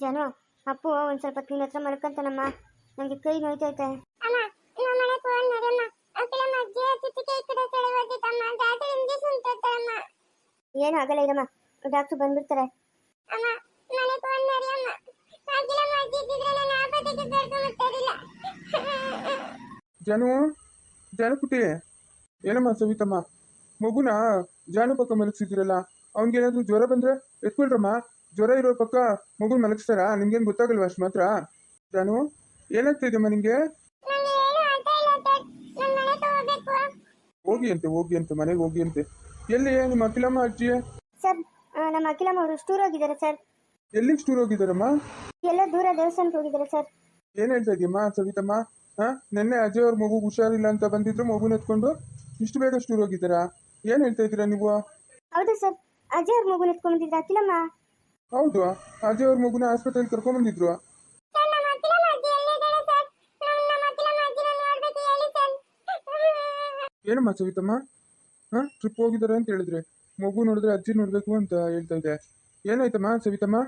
ಜಾನು, ಅಪ್ಪು ಒಂದು ಸ್ವಲ್ಪ ನಿನ್ನ ಹತ್ರ ಮಲ್ಕೊಂತಾನಮ್ಮ. ನನಗೆ ಕೈ ನೋಯ್ತೈತೆ. ಅಮ್ಮ ನಮ್ಮ ಮನೆ ಫೋನ್ ನಡಿಯಮ್ಮ ಅಕಲ ಮಜ್ಜೆ ಚಿಟಿಕೆ ಈ ಕಡೆ ಸೆಳೆ ಹೋಗಿತ್ತಮ್ಮ ಡಾಕ್ಟರ್ ಇಂಜೆಕ್ಷನ್ ಕೊಡ್ತಾರಮ್ಮ. ಏನು ಆಗಲ್ಲ ಇರಮ್ಮ, ಡಾಕ್ಟರ್ ಬಂದ್ಬಿಡ್ತಾರೆ. ಅಮ್ಮ ಮನೆ ಫೋನ್ ನಡಿಯಮ್ಮ ಅಕಲ ಮಜ್ಜೆ ಇದ್ದಿದ್ರೆ ನಾನು ಆಪತ್ತಿಗೆ ಕರ್ಕೊಂಡು ಬರ್ತಿರಲಿಲ್ಲ. ಜಾನು, ಜಾನುಪುಟಿ, ಏನಮ್ಮ ಸವಿತಮ್ಮ, ಮಗುನ ಜಾನು ಪಕ್ಕ ಮಲಗಿಸಿದಿರಲ್ಲ, ಅವ್ನಿಗೇನಾದ್ರೂ ಜ್ವರ ಬಂದ್ರೆ ಎತ್ಕೊಳ್ರಮ್ಮ. ಜ್ವರ ಇರೋ ಪಕ್ಕ ಮಗುನ ಮಲಗಿಸ್ತಾರಾ? ನಿಮ್ಗೇನು ಗೊತ್ತಾಗಲ್ವಾ ಅಷ್ಟು ಮಾತ್ರ? ಜಾನು, ಏನಾಗ್ತಾ ಇದೆಯಮ್ಮ ನಿಂಗೆ? ಹೋಗಿ ಅಂತೆ ಮನೆಗೆ ಹೋಗಿ ಅಂತೆ. ಎಲ್ಲಿ ನಿಮ್ಮ ಅಖಿಲಮ್ಮ ಅಜ್ಜಿ? ಸರ್, ನಮ್ಮ ಅಖಿಲಮ್ಮ ಅವರು ಸ್ಟೂರ್ ಹೋಗಿದ್ದಾರೆ ಸರ್. ಎಲ್ಲಿಗೆ ಸ್ಟೂರ್ ಹೋಗಿದ್ದಾರಮ್ಮ? ಎಲ್ಲ ದೂರ ದೇವಸ್ಥಾನಕ್ಕೆ ಹೋಗಿದ್ದಾರೆ ಸರ್. ಏನ್ ಹೇಳ್ತಾ ಇದೀಯಮ್ಮ ಸವಿತಮ್ಮ? ನೆನ್ನೆ ಅಜಯ್ ಅವ್ರ ಮಗು ಹುಷಾರಿಲ್ಲ ಅಂತ ಬಂದಿದ್ರು, ಮಗುನ ಎತ್ಕೊಂಡು ಇಷ್ಟು ಬೇಗ ಸ್ಟೂರ್ ಹೋಗಿದ್ದಾರಾ? ಏನ್ ಹೇಳ್ತಾ ಇದ್ದೀರಾ ನೀವು? ಹೌದು ಸರ್, ಅಜಯ್ ಅವ್ರ ಮಗುನ ಎತ್ಕೊಂಡ್ ಬಂದಿದ್ರ ಅಖಿಲಮ್ಮ. ಹೌದು, ಅಜಯ್ ಅವ್ರ ಮಗುನ ಆಸ್ಪತ್ರೆಗೆ ಕರ್ಕೊಂಡ್ ಬಂದಿದ್ರು. ಏನಮ್ಮ ಸವಿತಮ್ಮ, ಟ್ರಿಪ್ ಹೋಗಿದ್ದಾರೆ ಅಂತ ಹೇಳಿದ್ರೆ, ಮಗು ನೋಡಿದ್ರೆ ಅಜ್ಜಿ ನೋಡ್ಬೇಕು ಅಂತ ಹೇಳ್ತಾ ಇದೆ. ಏನಾಯ್ತಮ್ಮ ಸವಿತಮ್ಮ?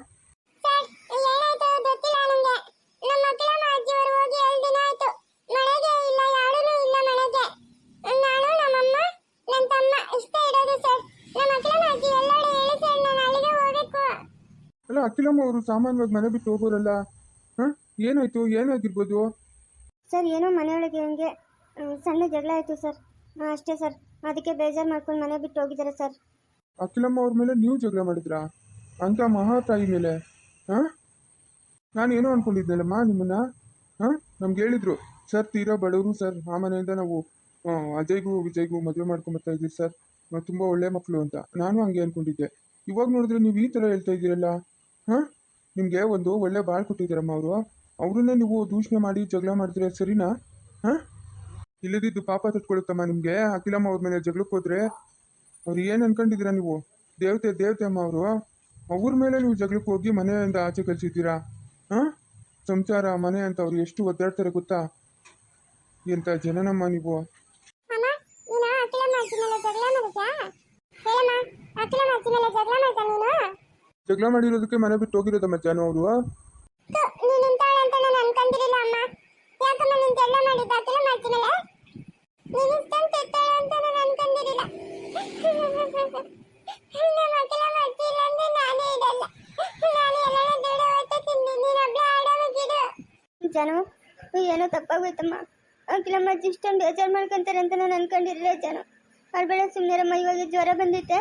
ಅಲ್ಲ, ಅಖಿಲಮ್ಮ ಅವರು ಸಾಮಾನ್ಯವಾಗಿ ಮನೆ ಬಿಟ್ಟು ಹೋಗೋರಲ್ಲ. ಏನಾಯ್ತು? ಏನಾಗಿರ್ಬೋದು ಸರ್? ಏನೋ ಮನೆಯೊಳಗೆ ಹಂಗೆ ಸಣ್ಣ ಜಗಳ ಆಯ್ತು ಸರ್, ಅಷ್ಟೇ ಸರ್. ಅದಕ್ಕೆ ಬೇಜಾರು ಮಾಡ್ಕೊಂಡು ಮನೆ ಬಿಟ್ಟು ಹೋಗಿದ್ದಾರೆ ಸರ್. ಅಖಿಲಮ್ಮ ಅವ್ರ ಮೇಲೆ ನೀವು ಜಗಳ ಮಾಡಿದ್ರಾ? ಅಂತ ಮಹಾತಾಯಿ ಮೇಲೆ? ನಾನು ಏನೋ ಅನ್ಕೊಂಡಿದ್ದೆಲ್ಲಮ್ಮ ನಿಮ್ಮನ್ನ. ನಮ್ಗೆ ಹೇಳಿದ್ರು ಸರ್, ತೀರಾ ಬಡವರು ಸರ್, ಆ ಮನೆಯಿಂದ ನಾವು ಅಜಯ್ಗೂ ವಿಜಯ್ಗೂ ಮದುವೆ ಮಾಡ್ಕೊಂಬರ್ತಾ ಇದ್ದೀವಿ ಸರ್, ತುಂಬ ಒಳ್ಳೆ ಮಕ್ಕಳು ಅಂತ. ನಾನು ಹಂಗೆ ಅನ್ಕೊಂಡಿದ್ದೆ. ಇವಾಗ ನೋಡಿದ್ರೆ ನೀವು ಈ ಥರ ಹೇಳ್ತಾ ಇದ್ದೀರಲ್ಲ. ನಿಮಗೆ ಒಂದು ಒಳ್ಳೆ ಬಾಳ್ ಕೊಟ್ಟಿದ್ದಾರಮ್ಮ ಅವರು, ಅವ್ರನ್ನೇ ನೀವು ದೂಷಣೆ ಮಾಡಿ ಜಗಳ ಮಾಡಿದ್ರೆ ಸರಿನಾ? ಇಲ್ಲದಿದ್ದು ಪಾಪ ತಟ್ಕೊಳುತ್ತಮ್ಮ ನಿಮಗೆ. ಅಖಿಲಮ್ಮ ಅವ್ರ ಮೇಲೆ ಜಗಳಕ್ಕೆ ಹೋದ್ರೆ ಅವ್ರು ಏನು ಅನ್ಕೊಂಡಿದ್ದೀರಾ ನೀವು? ದೇವತೆ ಅಮ್ಮ ಅವರು. ಅವ್ರ ಮೇಲೆ ನೀವು ಜಗಳಕ್ಕೆ ಹೋಗಿ ಮನೆಯಿಂದ ಆಚೆ ಕಳಿಸಿದ್ದೀರಾ? ಸಂಸಾರ ಮನೆ ಅಂತ ಅವ್ರು ಎಷ್ಟು ಒದ್ದಾಡ್ತಾರೆ ಗೊತ್ತಾ? ಎಂತ ಜನನಮ್ಮ ನೀವು. ಜಗಳ ಮಾಡಿರೋದಕ್ಕೆ ಮನೆ ಬಿಟ್ಟು ಹೋಗಿರೋದಮ್ಮ ಜಾನು ಅವರು. ಜಾನು, ಏನೋ ತಪ್ಪಾಗೋಯ್ತಮ್ಮ. ಅಖಿಲಮ್ಮ ಅಜ್ಜಿ ಇಷ್ಟೊಂದು ಬೇಜಾರು ಮಾಡ್ಕೊಂತಾರೆ ಅಂತ ನಾನು ಅನ್ಕೊಂಡಿರಲಿಲ್ಲ ಜಾನು. ಅಳ್ಬೇಡ ಸುಮ್ಮನೆರಮ್ಮ, ಇವಾಗ ಜ್ವರ ಬಂದಿತ್ತೆ.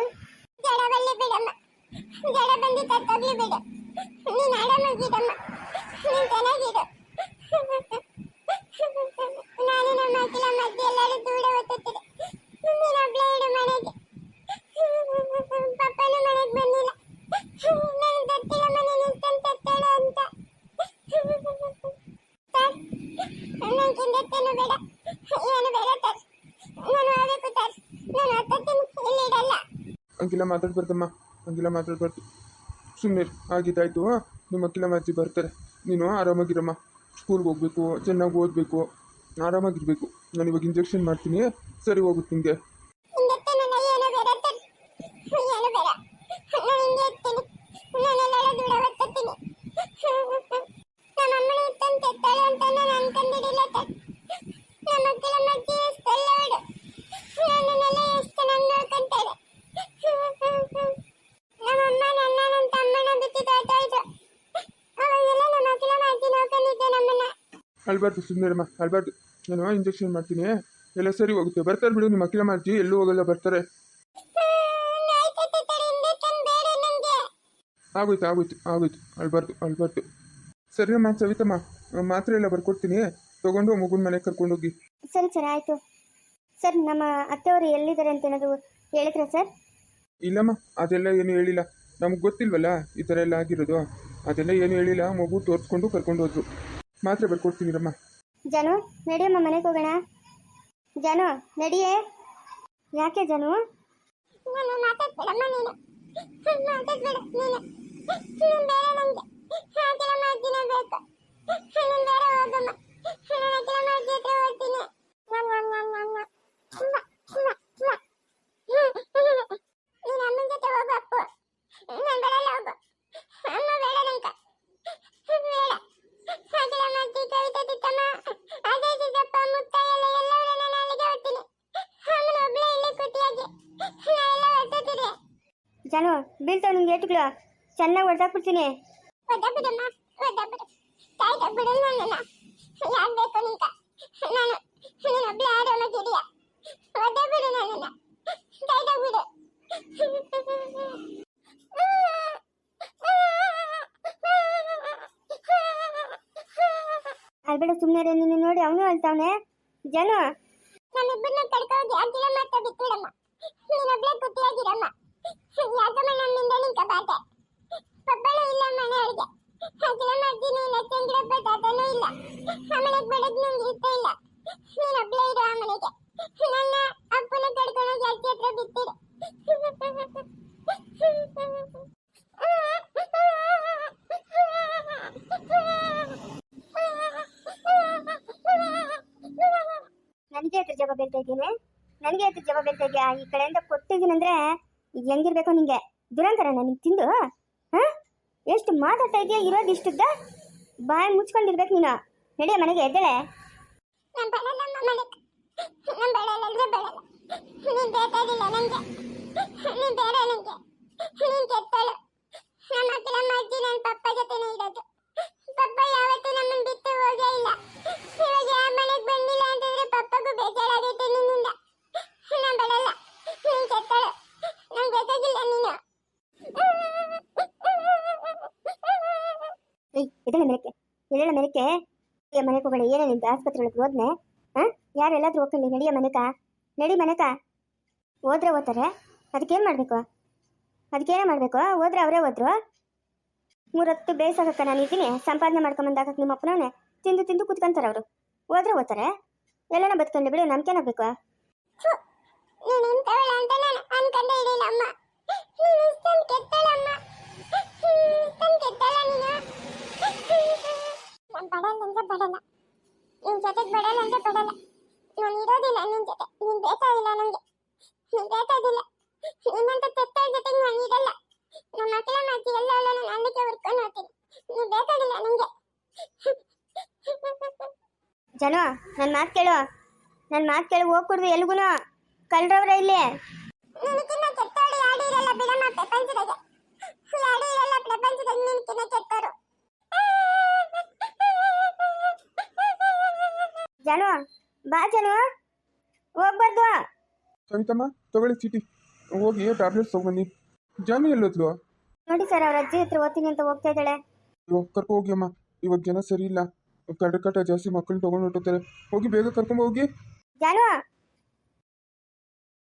ಹಂಗಿಲ್ಲ ಮಾತಾಡ್ಬಾರ್ದಮ್ಮ, ಹಂಗಿಲ್ಲ ಮಾತಾಡ್ಬಾರ್ದು. ಸುಮ್ಮನೆ ಆಗಿದ್ದಾಯ್ತು. ನಿಮ್ಮ ಅಖಿಲಮ್ಮ ಅಜ್ಜಿ ಬರ್ತಾರೆ. ನೀನು ಆರಾಮಾಗಿರಮ್ಮ. ಸ್ಕೂಲ್ಗೆ ಹೋಗ್ಬೇಕು, ಚೆನ್ನಾಗಿ ಓದಬೇಕು, ಆರಾಮಾಗಿರ್ಬೇಕು. ನಾನು ಇವಾಗ ಇಂಜೆಕ್ಷನ್ ಮಾಡ್ತೀನಿ, ಸರಿ ಹೋಗುತ್ತೆ ನಿಮಗೆ. ಅಳ್ಬಾರ್ದು, ಸುಮ್ಮನೆರಮ್ಮ, ಅಳ್ಬಾರ್ದು. ನಾನು ಇಂಜೆಕ್ಷನ್ ಮಾಡ್ತೀನಿ, ಎಲ್ಲ ಸರಿ ಹೋಗುತ್ತೆ. ಬರ್ತಾರೆ ಬಿಡು ನಿಮ್ಮ ಅಖಿಲಮ್ಮ ಅಜ್ಜಿ, ಎಲ್ಲೂ ಹೋಗಲ್ಲ, ಬರ್ತಾರೆ. ಆಗೋಯ್ತು. ಅಳ್ಬಾರ್ದು. ಸರಿನಮ್ಮ ಸವಿತಮ್ಮ, ಮಾತ್ರೆ ಎಲ್ಲ ಬರ್ಕೊಡ್ತೀನಿ, ತಗೊಂಡು ಮಗುನ ಮನೆಗೆ ಕರ್ಕೊಂಡೋಗಿ. ಸರಿ ಸರ್, ಆಯಿತು ಸರ್. ನಮ್ಮ ಅತ್ತೆಯವರು ಎಲ್ಲಿದ್ದಾರೆ ಅಂತ ಏನಾದರೂ ಹೇಳಿದ್ರಾ ಸರ್? ಇಲ್ಲಮ್ಮ, ಅದೆಲ್ಲ ಏನು ಹೇಳಿಲ್ಲ. ನಮ್ಗೆ ಗೊತ್ತಿಲ್ವಲ್ಲ ಈ ಥರ ಎಲ್ಲ ಆಗಿರೋದು, ಅದೆಲ್ಲ ಏನು ಹೇಳಿಲ್ಲ. ಮಗು ತೋರಿಸ್ಕೊಂಡು ಕರ್ಕೊಂಡು ಹೋದ್ರು. ಮಾತ್ರೆ ಬರ್ಕೊಡ್ತೀನಿರಮ್ಮ. ಜಾನು, ನಡಿಯಮ್ಮ, ಮನೆಗೆ ಹೋಗೋಣ. ಜಾನು, ನಡಿಯೇ. ಯಾಕೆ ಜಾನು? ಜಾನು ಬೀಳ್ತಾವ ನಿಂಗೆ ಏಟುಗಳು ಚೆನ್ನಾಗಿ ಹೊಡೆದಾಕ್ಬಿಡ್ತೀನಿ. ಒದ್ದಾಬಿಡಮ್ಮ, ಒದ್ದಾಬಿಡು. ತಾಯ್ದ ಬಿಡು ನನ್ನನ್ನ. ಯಾರು ಬೇಕು ನಿಂಕ? ನಾನು ನೀನೊಬ್ಳೆ ಆರಾಮಾಗಿದೀಯ. ಒದ್ದಾಬಿಡು ನನ್ನನ್ನ. ತಾಯ್ದ ಬಿಡು. ಅಲ್ಬೇಡ ಸುಮ್ಮನೆ ನೀನು ನೋಡಿ ಅವನು ಅಳ್ತಾವನೆ. ಜಾನು ನಮ್ಮಿಬ್ಬರನ್ನ ಕರ್ಕೋಗಿ ಅಜ್ಜಿನ ಮಾತ್ರ ಬಿಟ್ಬಿಡಮ್ಮ. ನೀನೊಬ್ಳೆ ಕುತ್ತಿಯಾಗಿರಮ್ಮ. ಯಾಕಮ್ಮ ನಮ್ಮಿಂದ ನಿಂಕ ಬಾಟೆ? ಪಪ್ಪಳು ಇಲ್ಲ ಮನೆಯೊಳಗೆ. ಅಜ್ಜಿನ ಅಜ್ಜಿನೂ ಇಲ್ಲ, ಚಂದ್ರಪ್ಪ ತಾತನೂ ಇಲ್ಲ. ಆ ಮನೆಗೆ ಬಡಗ್ ನಂಗೆ ಇಷ್ಟ ಇಲ್ಲ. ನೀನೊಬ್ಳೆ ಇರೋ ಆ ಮನೆಗೆ. ನನ್ನ ಅಪ್ಪನ ಕರ್ಕೊಂಡೋಗಿ ಅಜ್ಜಿ ಹತ್ರ ಬಿಟ್ಟಿರು. ನನಗೆ ಹತ್ರ ಜವಾಬ್ ಹೇಳ್ತಾ ಇದ್ದೀನಿ, ನನಗೆ ಹತ್ರ ಜವಾಬ್ ಹೇಳ್ತಾ ಇದೆಯಾ? ಈ ಕಡೆಯಿಂದ ಕೊಟ್ಟಿದ್ದೀನಂದ್ರೆ ಈಗ ಹೆಂಗಿರ್ಬೇಕು ನಿಂಗೆ? ದುರಂಕರ ನನಗೆ ತಿಂದು ಹಾಂ ಎಷ್ಟು ಮಾತಾಡ್ತಾ ಇದೆಯಾ? ಇರೋದು ಇಷ್ಟದ್ದ ಬಾಯಿ ಮುಚ್ಕೊಂಡಿರ್ಬೇಕು ನೀನು. ನಡಿಯ ಮನೆಗೆ ಎದ್ದೇಳೆ. ನಾನು ಬರಲ್ಲಮ್ಮ ಮನೆಗೆ. ನಾನು ಬರಲ್ಲ ಅಂದ್ರೆ ಬರಲ್ಲ. ನೀನು ಬೇಕಾಗಿಲ್ಲ ನನಗೆ. ನೀನು ಬೇರೆ ನನಗೆ. ನೀನು ಕೆಟ್ಟಳು. ನಮ್ಮ ಅಕ್ಕಲಮ್ಮ ಅಜ್ಜಿ ನನ್ನ ಪಪ್ಪ ಜೊತೆನೇ ಇರೋದು. ಪಪ್ಪ ಯಾವತ್ತೂ ನಮ್ಮನ್ನು ಬಿಟ್ಟು ಹೋಗೇ ಇಲ್ಲ. ಇವಾಗ ಯಾವ ಮನೆಗೆ ಬಂದಿಲ್ಲ ಅಂತಂದ್ರೆ ಪಪ್ಪಗೂ ಬೇಜಾರಾಗೈತೆ ನಿನ್ನಿಂದ. ನಾನು ಬರಲ್ಲ. ನೀನು ಕೆಟ್ಟಳು. ನಂಗೆ ಬೇಕಾಗಿಲ್ಲ ನೀನು. ಏಯ್ ಎದ್ದೇಳ ಮೇಲಕ್ಕೆ, ಎದ್ದೇಳ ಮೇಲಕ್ಕೆ. ಮನೆಗೆ ಹೋಗೋಣ. ಏನೇ ನಿಂತು ಆಸ್ಪತ್ರೆ ಒಳಗೆ ಹೋದ್ನೆ? ಹಾಂ ಯಾರೆಲ್ಲಾದ್ರೂ ಹೋಗ್ಕೊಳ್ಳಿ. ನಡಿಯ ಮನೆಕ, ನಡಿ ಮನೆಕ. ಹೋದ್ರೆ ಓದ್ತಾರೆ, ಅದಕ್ಕೇನು ಮಾಡಬೇಕು? ಅದಕ್ಕೇನೇ ಮಾಡಬೇಕು? ಹೋದ್ರೆ ಅವರೇ ಹೋದ್ರು. 3 ಹೊತ್ತು ಬೇಯಿಸೋಕೆ ನಾನು ಇದ್ದೀನಿ. ಸಂಪಾದನೆ ಮಾಡ್ಕೊಂಬಂದಾಕಕ್ಕೆ ನಿಮ್ಮ ಅಪ್ಪನವನೇ ತಿಂದು ತಿಂದು ಕುತ್ಕೊಂತಾರೆ ಅವರು. ಹೋದ್ರೆ ಓದ್ತಾರೆ, ಎಲ್ಲನ ಬದುಕೊಂಡು ಬಿಡು. ನಮ್ಗೇನಾಗಬೇಕು? ನೀನು ಇಂಥವಳ ಅಂತ ನಾನು ಅನ್ಕೊಂಡೇ ಇರಲಿಲ್ಲ ಅಮ್ಮ. ನೀನು ಇಷ್ಟೊಂದು ಕೆಟ್ಟಳಮ್ಮ. ಇಷ್ಟೊಂದು ಕೆಟ್ಟಳ ನೀನು. ನಾನು ಬಡಲ್ಲ ಅಂದ್ರೆ ಬಡಲ್ಲ. ನಿನ್ನ ಜೊತೆಗೆ ಬಡಲ್ಲ ಅಂದ್ರೆ ಬಡಲ್ಲ. ನಾನು ಇರೋದಿಲ್ಲ ನಿನ್ನ ಜೊತೆ. ನೀನು ಬೇಕಾಗಿಲ್ಲ ನನಗೆ. ನೀನು ಬೇಕಾಗಿಲ್ಲ. ನಿನ್ನಂತ ಕೆಟ್ಟಳ ಜೊತೆಗೆ ನಾನು ಇರಲ್ಲ. ನಮ್ಮ ಮಕ್ಕಳ ಮಾತಿ ಎಲ್ಲ ನಾನು ಅನ್ನಕ್ಕೆ ಹುರ್ಕೊಂಡು ಹೋಗ್ತೀನಿ. ನೀನು ಬೇಕಾಗಿಲ್ಲ ನನಗೆ. ಜನ ನನ್ನ ಮಾತು ಕೇಳು, ನನ್ನ ಮಾತು ಕೇಳಿ ಹೋಗ್ಕೊಡ್ದು ಎಲ್ಗೂ. ಕಳ್ರವ್ರ ಇಲ್ಲಿ. ನಿನಕಿನ್ನ ಕೆಟ್ಟವಳು ಯಾರು ಇರಲ್ಲ ಬಿಡಮ್ಮ ಪ್ರಪಂಚದಾಗ. ಯಾರು ಇರಲ್ಲ ಪ್ರಪಂಚದಾಗ ನಿನಕಿನ್ನ ಕೆಟ್ಟವರು. ಜನು ಬಾ ಜನು, ಹೋಗ್ಬಾರ್ದು. ಸವಿತಮ್ಮ ತಗೊಳ್ಳಿ ಚೀಟಿ, ಹೋಗಿ ಟ್ಯಾಬ್ಲೆಟ್ಸ್ ತೊಗೊಂಬನ್ನಿ. ಜಾನು ಎಲ್ಲೋದ್ಲು? ನೋಡಿ ಸರ್, ಅವ್ರ ಅಜ್ಜಿ ಹತ್ರ ಓದ್ತೀನಿ ಅಂತ ಹೋಗ್ತಾ ಇದ್ದಾಳೆ. ಕರ್ಕೊ ಹೋಗಿ ಅಮ್ಮ, ಇವಾಗ ಜನ ಸರಿ ಇಲ್ಲ. ಕಡ್ಡಕಾಟ ಜಾಸ್ತಿ, ಮಕ್ಕಳನ್ನ ತೊಗೊಂಡು ಹೊಟ್ಟೋಗ್ತಾರೆ. ಹೋಗಿ ಬೇಗ ಕರ್ಕೊಂಡ್ ಹೋಗಿ. ಜಾನು